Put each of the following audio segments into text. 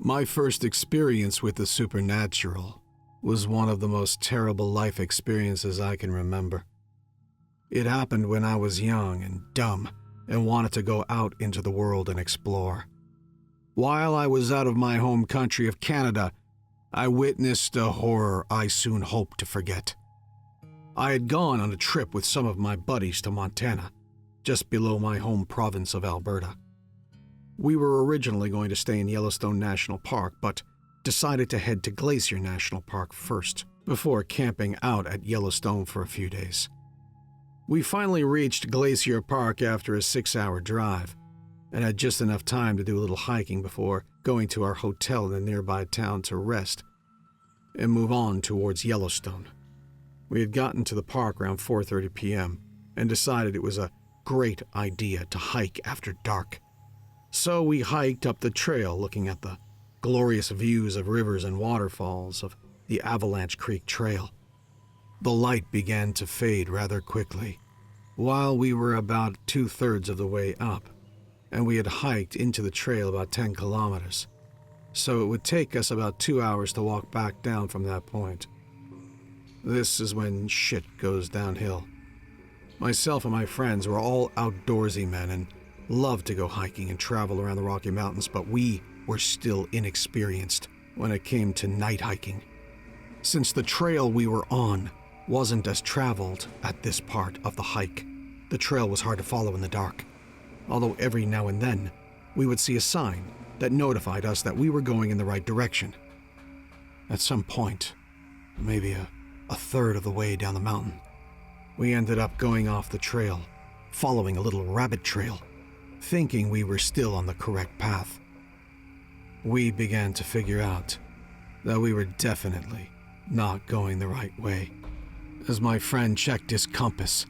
My first experience with the supernatural was one of the most terrible life experiences I can remember. It happened when I was young and dumb and wanted to go out into the world and explore. While I was out of my home country of Canada, I witnessed a horror I soon hoped to forget. I had gone on a trip with some of my buddies to Montana, just below my home province of Alberta. We were originally going to stay in Yellowstone National Park, but decided to head to Glacier National Park first, before camping out at Yellowstone for a few days. We finally reached Glacier Park after a 6-hour drive, and had just enough time to do a little hiking before going to our hotel in the nearby town to rest and move on towards Yellowstone. We had gotten to the park around 4:30 p.m. and decided it was a great idea to hike after dark. So we hiked up the trail looking at the glorious views of rivers and waterfalls of the Avalanche Creek Trail. The light began to fade rather quickly, while we were about 2/3 of the way up, and we had hiked into the trail about 10 kilometers, so it would take us about 2 hours to walk back down from that point. This is when shit goes downhill. Myself and my friends were all outdoorsy men and loved to go hiking and travel around the Rocky Mountains, but we were still inexperienced when it came to night hiking. Since the trail we were on wasn't as traveled at this part of the hike, the trail was hard to follow in the dark, although every now and then we would see a sign that notified us that we were going in the right direction. At some point, maybe a third of the way down the mountain, we ended up going off the trail, following a little rabbit trail, thinking we were still on the correct path. We began to figure out that we were definitely not going the right way, as my friend checked his compass,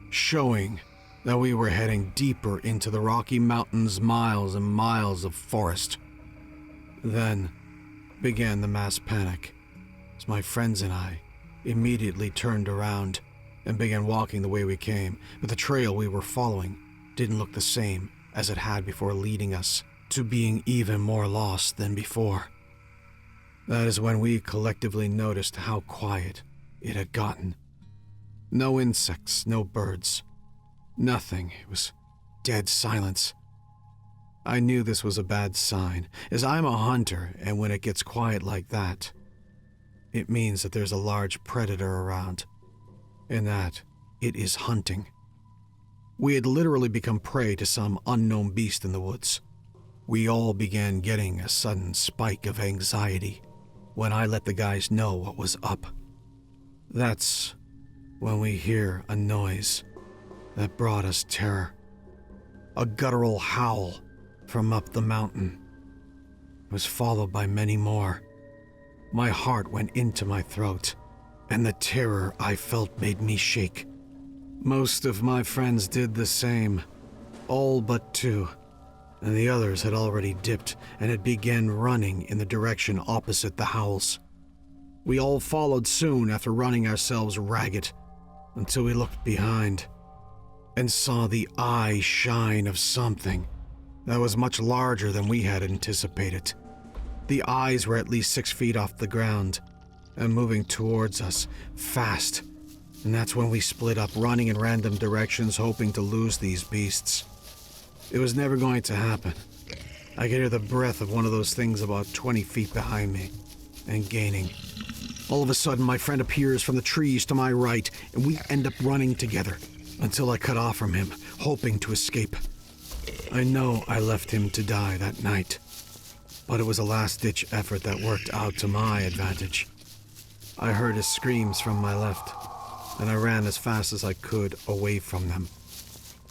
showing that we were heading deeper into the Rocky Mountains, miles and miles of forest. Then began the mass panic, as my friends and I immediately turned around and began walking the way we came, but the trail we were following didn't look the same as it had before, leading us to being even more lost than before. That is when we collectively noticed how quiet it had gotten. No insects, no birds, nothing. It was dead silence. I knew this was a bad sign, as I'm a hunter, and when it gets quiet like that, it means that there's a large predator around, and that it is hunting. We had literally become prey to some unknown beast in the woods. We all began getting a sudden spike of anxiety when I let the guys know what was up. That's when we hear a noise that brought us terror. A guttural howl from up the mountain. It was followed by many more. My heart went into my throat, and the terror I felt made me shake. Most of my friends did the same, all but 2, and the others had already dipped and had begun running in the direction opposite the howls. We all followed soon after running ourselves ragged, until we looked behind and saw the eye shine of something that was much larger than we had anticipated. The eyes were at least 6 feet off the ground and moving towards us fast, and that's when we split up, running in random directions, hoping to lose these beasts. It was never going to happen. I could hear the breath of one of those things about 20 feet behind me and gaining. All of a sudden, my friend appears from the trees to my right, and we end up running together until I cut off from him, hoping to escape. I know I left him to die that night, but it was a last-ditch effort that worked out to my advantage. I heard his screams from my left, and I ran as fast as I could away from them,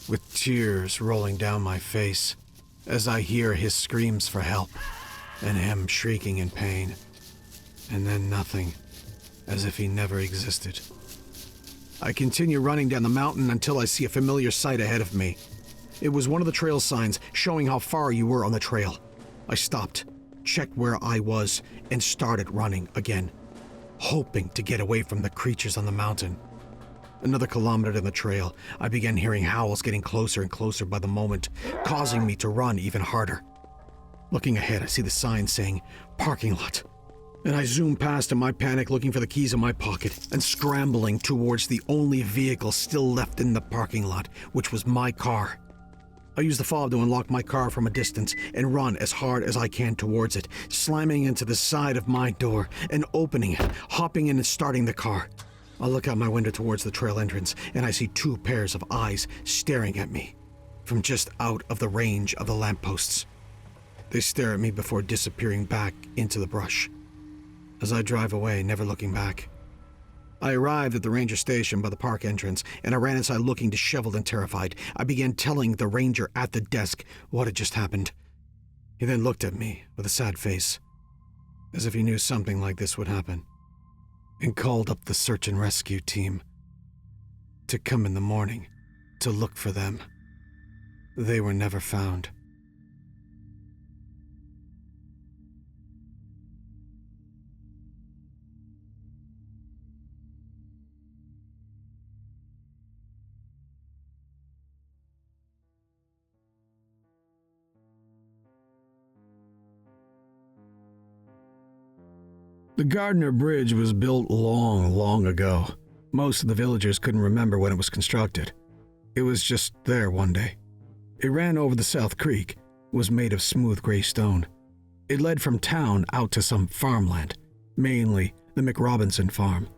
with tears rolling down my face as I hear his screams for help and him shrieking in pain, and then nothing, as if he never existed. I continue running down the mountain until I see a familiar sight ahead of me. It was one of the trail signs showing how far you were on the trail. I stopped, checked where I was, and started running again, hoping to get away from the creatures on the mountain. Another kilometer down the trail, I began hearing howls getting closer and closer by the moment, causing me to run even harder. Looking ahead, I see the sign saying, "Parking lot." And I zoom past in my panic, looking for the keys in my pocket and scrambling towards the only vehicle still left in the parking lot, which was my car. I use the fob to unlock my car from a distance and run as hard as I can towards it, slamming into the side of my door and opening it, hopping in and starting the car. I look out my window towards the trail entrance and I see 2 pairs of eyes staring at me from just out of the range of the lampposts. They stare at me before disappearing back into the brush. As I drive away, never looking back. I arrived at the ranger station by the park entrance, and I ran inside looking disheveled and terrified. I began telling the ranger at the desk what had just happened. He then looked at me with a sad face, as if he knew something like this would happen, and called up the search and rescue team to come in the morning to look for them. They were never found. The Gardner Bridge was built long ago. Most of the villagers couldn't remember when it was constructed. It was just there one day. It ran over the South Creek, was made of smooth gray stone. It led from town out to some farmland, mainly the McRobinson farm.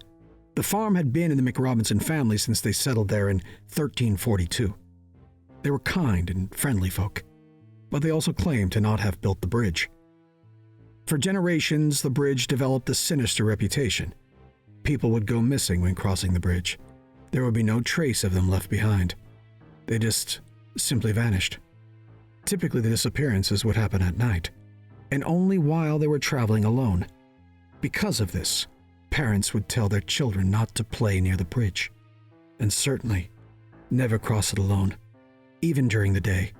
The farm had been in the McRobinson family since they settled there in 1342. They were kind and friendly folk, but they also claimed to not have built the bridge. For generations, the bridge developed a sinister reputation. People would go missing when crossing the bridge. There would be no trace of them left behind. They just simply vanished. Typically, the disappearances would happen at night, and only while they were traveling alone. Because of this, parents would tell their children not to play near the bridge, and certainly never cross it alone, even during the day.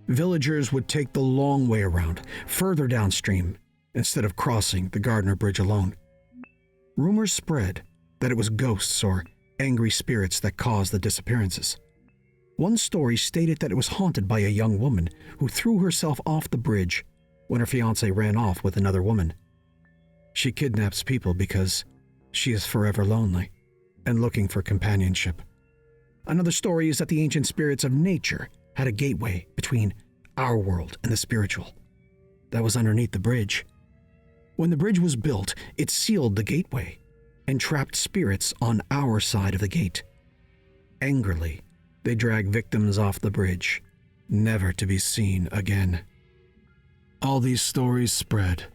Villagers would take the long way around, further downstream, instead of crossing the Gardner Bridge alone. Rumors spread that it was ghosts or angry spirits that caused the disappearances. One story stated that it was haunted by a young woman who threw herself off the bridge when her fiancé ran off with another woman. She kidnaps people because she is forever lonely and looking for companionship. Another story is that the ancient spirits of nature had a gateway between our world and the spiritual that was underneath the bridge. When the bridge was built, it sealed the gateway and trapped spirits on our side of the gate. Angrily, they dragged victims off the bridge, never to be seen again. All these stories spread,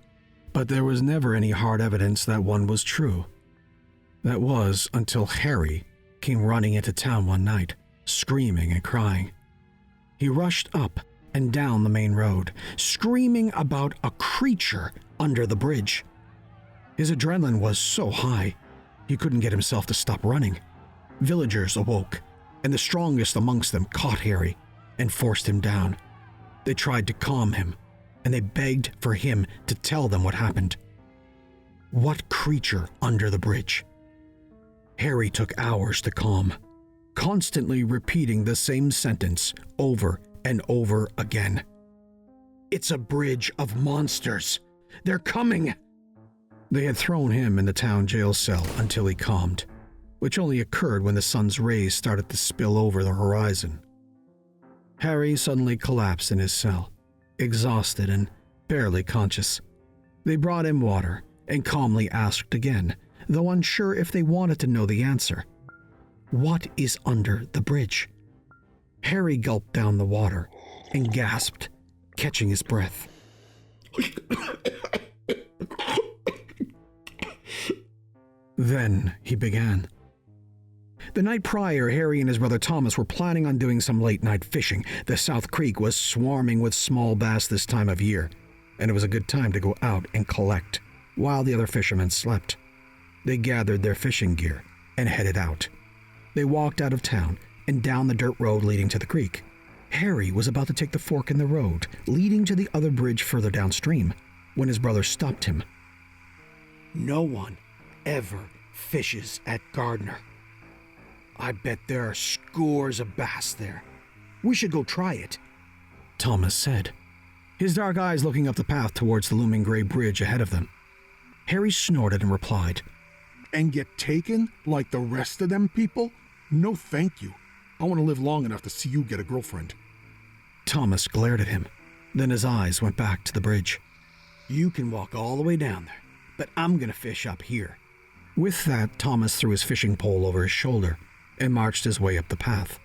but there was never any hard evidence that one was true. That was until Harry came running into town one night, screaming and crying. He rushed up and down the main road, screaming about a creature under the bridge. His adrenaline was so high, he couldn't get himself to stop running. Villagers awoke, and the strongest amongst them caught Harry and forced him down. They tried to calm him, and they begged for him to tell them what happened. What creature under the bridge? Harry took hours to calm, constantly repeating the same sentence over and over again. "It's a bridge of monsters. They're coming." They had thrown him in the town jail cell until he calmed, which only occurred when the sun's rays started to spill over the horizon. Harry suddenly collapsed in his cell, exhausted and barely conscious. They brought him water and calmly asked again, though unsure if they wanted to know the answer. What is under the bridge? Harry gulped down the water and gasped, catching his breath. Then he began. The night prior, Harry and his brother Thomas were planning on doing some late-night fishing. The South Creek was swarming with small bass this time of year, and it was a good time to go out and collect while the other fishermen slept. They gathered their fishing gear and headed out. They walked out of town and down the dirt road leading to the creek. Harry was about to take the fork in the road leading to the other bridge further downstream when his brother stopped him. "No one ever fishes at Gardner. I bet there are scores of bass there. We should go try it," Thomas said. his dark eyes looking up the path towards the looming gray bridge ahead of them. Harry snorted and replied, "And get taken like the rest of them people? No thank you. I want to live long enough to see you get a girlfriend." Thomas glared at him. Then his eyes went back to the bridge. "You can walk all the way down there, but I'm gonna fish up here." With that, Thomas threw his fishing pole over his shoulder and marched his way up the path.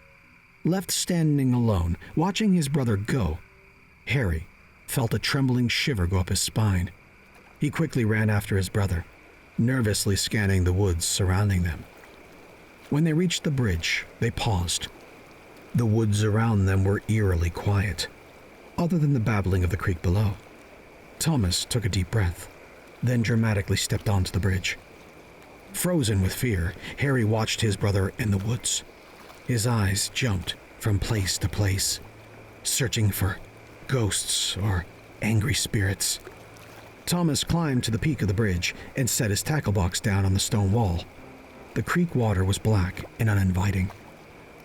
Left standing alone, watching his brother go, Harry felt a trembling shiver go up his spine. He quickly ran after his brother, nervously scanning the woods surrounding them. When they reached the bridge, they paused. The woods around them were eerily quiet, other than the babbling of the creek below. Thomas took a deep breath, then dramatically stepped onto the bridge. Frozen with fear, Harry watched his brother in the woods. His eyes jumped from place to place, searching for ghosts or angry spirits. Thomas climbed to the peak of the bridge and set his tackle box down on the stone wall. The creek water was black and uninviting.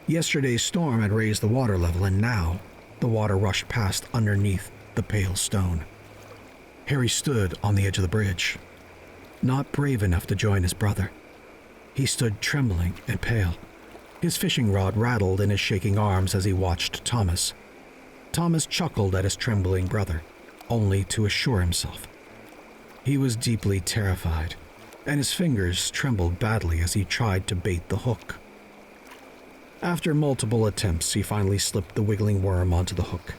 Yesterday's storm had raised the water level, and now the water rushed past underneath the pale stone. Harry stood on the edge of the bridge, not brave enough to join his brother. He stood trembling and pale. His fishing rod rattled in his shaking arms as he watched Thomas. Thomas chuckled at his trembling brother, only to assure himself. He was deeply terrified, and his fingers trembled badly as he tried to bait the hook. After multiple attempts, he finally slipped the wiggling worm onto the hook.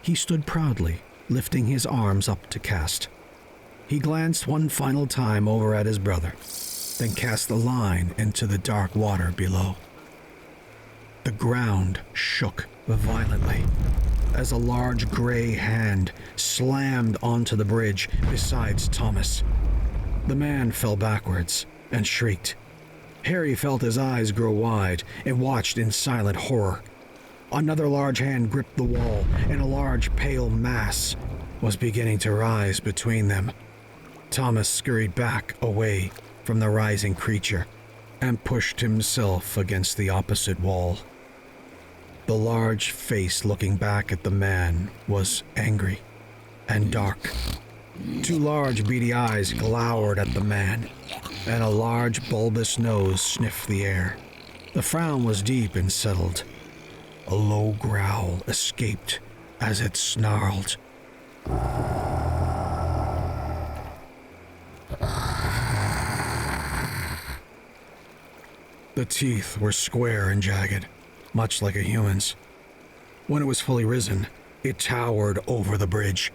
He stood proudly, lifting his arms up to cast. He glanced one final time over at his brother, then cast the line into the dark water below. The ground shook violently as a large gray hand slammed onto the bridge beside Thomas. The man fell backwards and shrieked. Harry felt his eyes grow wide and watched in silent horror. Another large hand gripped the wall, and a large pale mass was beginning to rise between them. Thomas scurried back away from the rising creature and pushed himself against the opposite wall. The large face looking back at the man was angry and dark. Two large beady eyes glowered at the man, and a large bulbous nose sniffed the air. The frown was deep and settled. A low growl escaped as it snarled. The teeth were square and jagged, much like a human's. When it was fully risen, it towered over the bridge.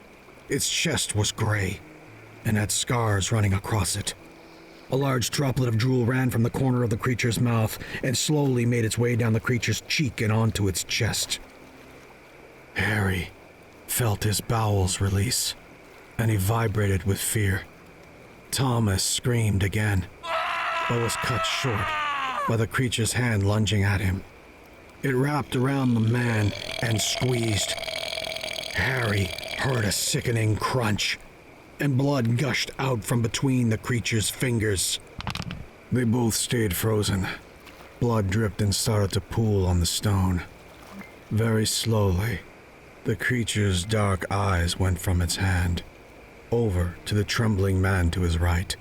Its chest was gray and had scars running across it. A large droplet of drool ran from the corner of the creature's mouth and slowly made its way down the creature's cheek and onto its chest. Harry felt his bowels release, and he vibrated with fear. Thomas screamed again, but was cut short by the creature's hand lunging at him. It wrapped around the man and squeezed. Harry heard a sickening crunch, and blood gushed out from between the creature's fingers. They both stayed frozen. Blood dripped and started to pool on the stone. Very slowly, the creature's dark eyes went from its hand, over to the trembling man to his right.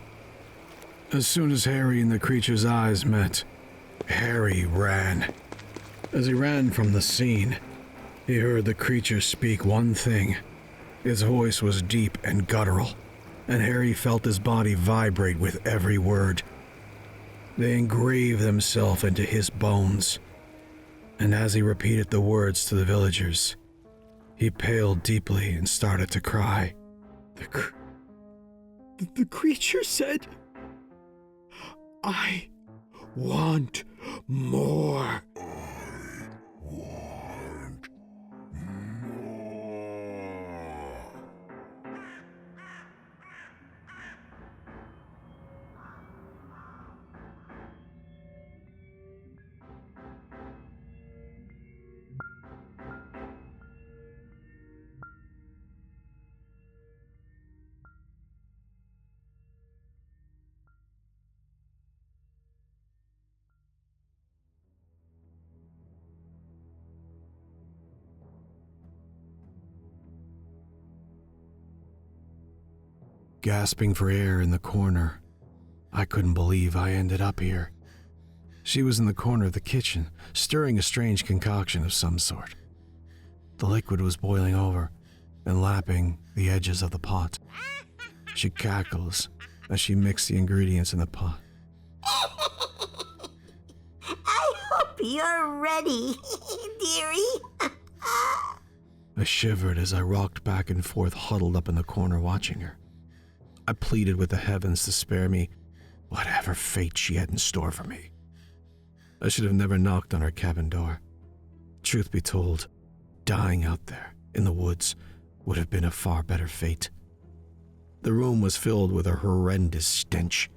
As soon as Harry and the creature's eyes met, Harry ran. As he ran from the scene, he heard the creature speak one thing. Its voice was deep and guttural, and Harry felt his body vibrate with every word. They engraved themselves into his bones, and as he repeated the words to the villagers, he paled deeply and started to cry. The creature said, "I want more." gasping for air in the corner. I couldn't believe I ended up here. She was in the corner of the kitchen, stirring a strange concoction of some sort. The liquid was boiling over and lapping the edges of the pot. She cackles as she mixed the ingredients in the pot. I hope you're ready, dearie. I shivered as I rocked back and forth, huddled up in the corner watching her. I pleaded with the heavens to spare me whatever fate she had in store for me. I should have never knocked on her cabin door. Truth be told, dying out there in the woods would have been a far better fate. The room was filled with a horrendous stench.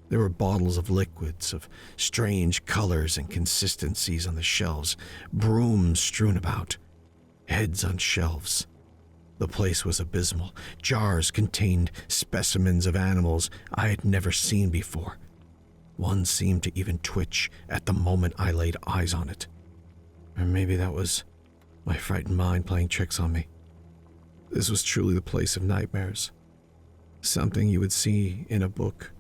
There were bottles of liquids of strange colors and consistencies on the shelves, brooms strewn about, heads on shelves. The place was abysmal. Jars contained specimens of animals I had never seen before. One seemed to even twitch at the moment I laid eyes on it. Or maybe that was my frightened mind playing tricks on me. This was truly the place of nightmares. Something you would see in a book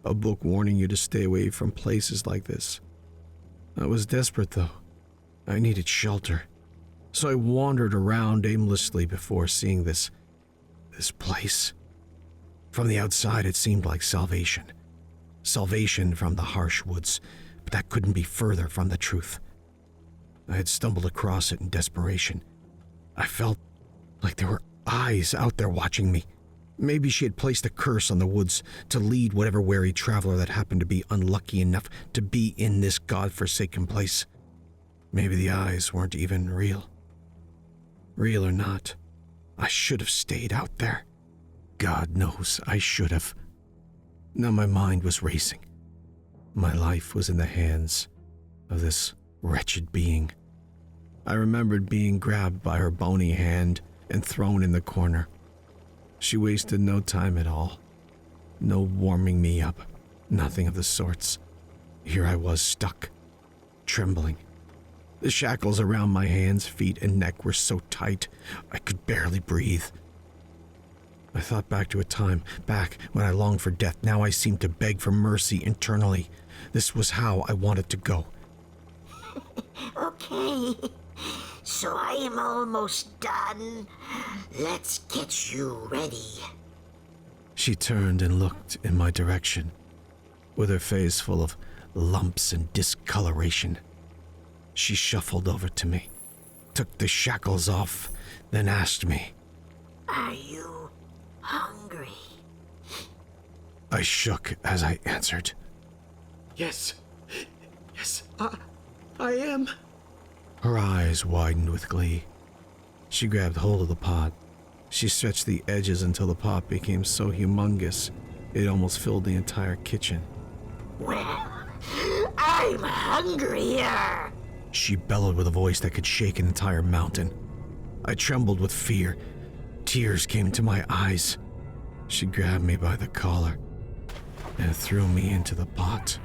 warning you to stay away from places like this. I was desperate, though. I needed shelter. So I wandered around aimlessly before seeing this place. From the outside, it seemed like salvation. Salvation from the harsh woods, but that couldn't be further from the truth. I had stumbled across it in desperation. I felt like there were eyes out there watching me. Maybe she had placed a curse on the woods to lead whatever wary traveler that happened to be unlucky enough to be in this godforsaken place. Maybe the eyes weren't even real. Real or not, I should have stayed out there. God knows I should have. Now my mind was racing. My life was in the hands of this wretched being. I remembered being grabbed by her bony hand and thrown in the corner. She wasted no time at all. No warming me up, nothing of the sorts. Here I was stuck, trembling. The shackles around my hands, feet, and neck were so tight I could barely breathe. I thought back to a time back when I longed for death. Now I seemed to beg for mercy internally. This was how I wanted to go. Okay, so I am almost done. Let's get you ready. She turned and looked in my direction, with her face full of lumps and discoloration. She shuffled over to me, took the shackles off, then asked me, Are you hungry? I shook as I answered. Yes, I am. Her eyes widened with glee. She grabbed hold of the pot. She stretched the edges until the pot became so humongous it almost filled the entire kitchen. Well, I'm hungrier. She bellowed with a voice that could shake an entire mountain. I trembled with fear. Tears came to my eyes. She grabbed me by the collar and threw me into the pot.